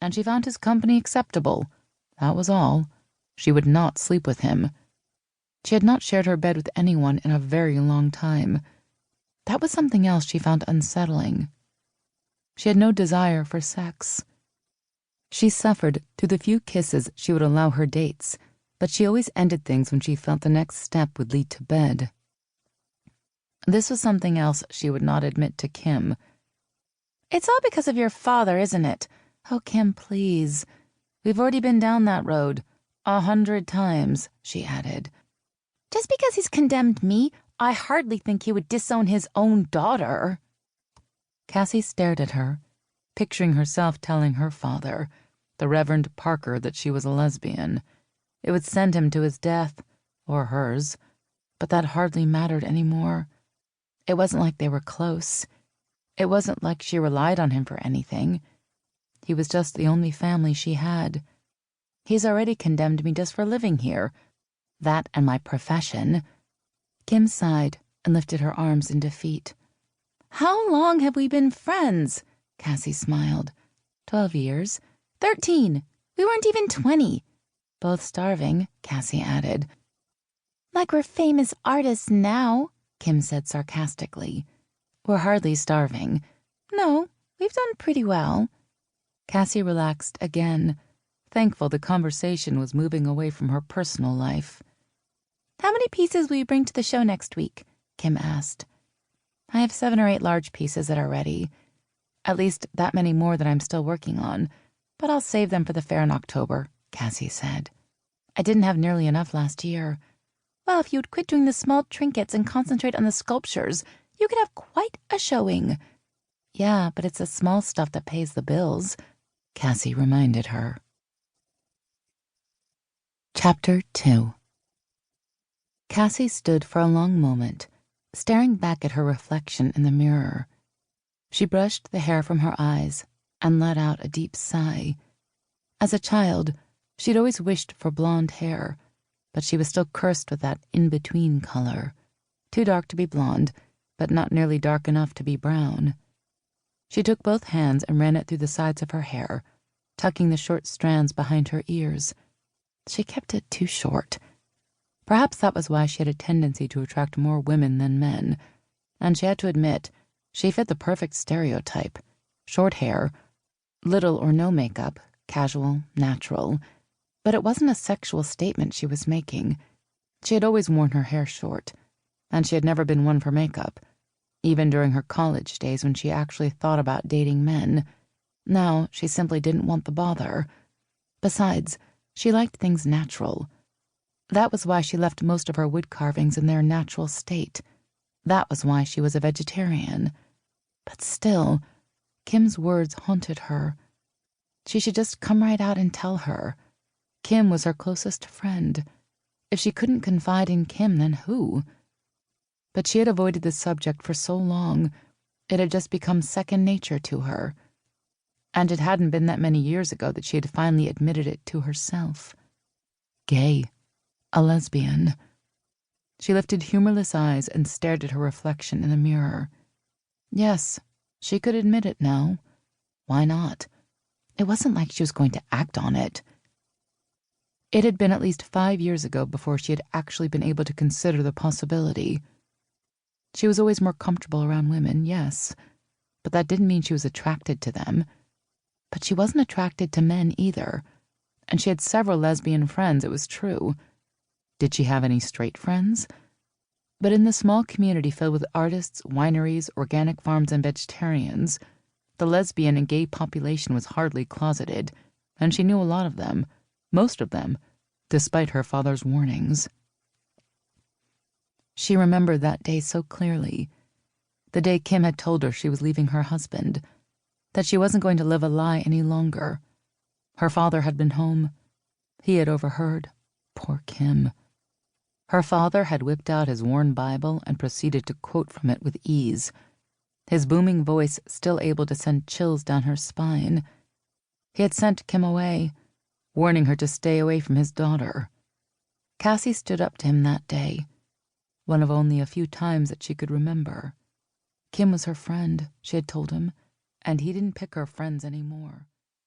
and she found his company acceptable. That was all. She would not sleep with him. She had not shared her bed with anyone in a very long time. That was something else she found unsettling. She had no desire for sex. She suffered through the few kisses she would allow her dates, but she always ended things when she felt the next step would lead to bed. This was something else she would not admit to Kim. "It's all because of your father, isn't it? Oh, Kim, please. We've already been down that road 100 times," she added. "Just because he's condemned me, I hardly think he would disown his own daughter." Cassie stared at her, picturing herself telling her father, the Reverend Parker, that she was a lesbian. It would send him to his death, or hers, but that hardly mattered anymore. It wasn't like they were close. It wasn't like she relied on him for anything. He was just the only family she had. He's already condemned me just for living here. That and my profession. Kim sighed and lifted her arms in defeat. "How long have we been friends?" Cassie smiled. 12 years. 13. We weren't even 20. Both starving, Cassie added. "Like we're famous artists now," Kim said sarcastically. "We're hardly starving." "No, we've done pretty well." Cassie relaxed again, thankful the conversation was moving away from her personal life. "How many pieces will you bring to the show next week?" Kim asked. "I have 7 or 8 large pieces that are ready. At least that many more that I'm still working on, but I'll save them for the fair in October," Cassie said. "I didn't have nearly enough last year." "Well, if you'd quit doing the small trinkets and concentrate on the sculptures, you could have quite a showing." "Yeah, but it's the small stuff that pays the bills," Cassie reminded her. Chapter 2. Cassie stood for a long moment, staring back at her reflection in the mirror. She brushed the hair from her eyes and let out a deep sigh. As a child, she'd always wished for blonde hair, but she was still cursed with that in-between color. Too dark to be blonde, but not nearly dark enough to be brown. She took both hands and ran it through the sides of her hair, tucking the short strands behind her ears. She kept it too short. Perhaps that was why she had a tendency to attract more women than men, and she had to admit she fit the perfect stereotype. Short hair, little or no makeup, casual, natural. But it wasn't a sexual statement she was making. She had always worn her hair short, and she had never been one for makeup, even during her college days when she actually thought about dating men. Now she simply didn't want the bother. Besides, she liked things natural. That was why she left most of her wood carvings in their natural state. That was why she was a vegetarian. But still, Kim's words haunted her. She should just come right out and tell her. Kim was her closest friend. If she couldn't confide in Kim, then who? But she had avoided the subject for so long, it had just become second nature to her. And it hadn't been that many years ago that she had finally admitted it to herself. Gay. A lesbian. She lifted humorless eyes and stared at her reflection in the mirror. Yes, she could admit it now. Why not? It wasn't like she was going to act on it. It had been at least 5 years ago before she had actually been able to consider the possibility. She was always more comfortable around women, yes, but that didn't mean she was attracted to them. But she wasn't attracted to men either, and she had several lesbian friends, it was true. Did she have any straight friends? But in the small community filled with artists, wineries, organic farms, and vegetarians, the lesbian and gay population was hardly closeted, and she knew a lot of them, most of them, despite her father's warnings. She remembered that day so clearly, the day Kim had told her she was leaving her husband, that she wasn't going to live a lie any longer. Her father had been home. He had overheard. Poor Kim. Her father had whipped out his worn Bible and proceeded to quote from it with ease, his booming voice still able to send chills down her spine. He had sent Kim away, warning her to stay away from his daughter. Cassie stood up to him that day, one of only a few times that she could remember. Kim was her friend, she had told him, and he didn't pick her friends anymore.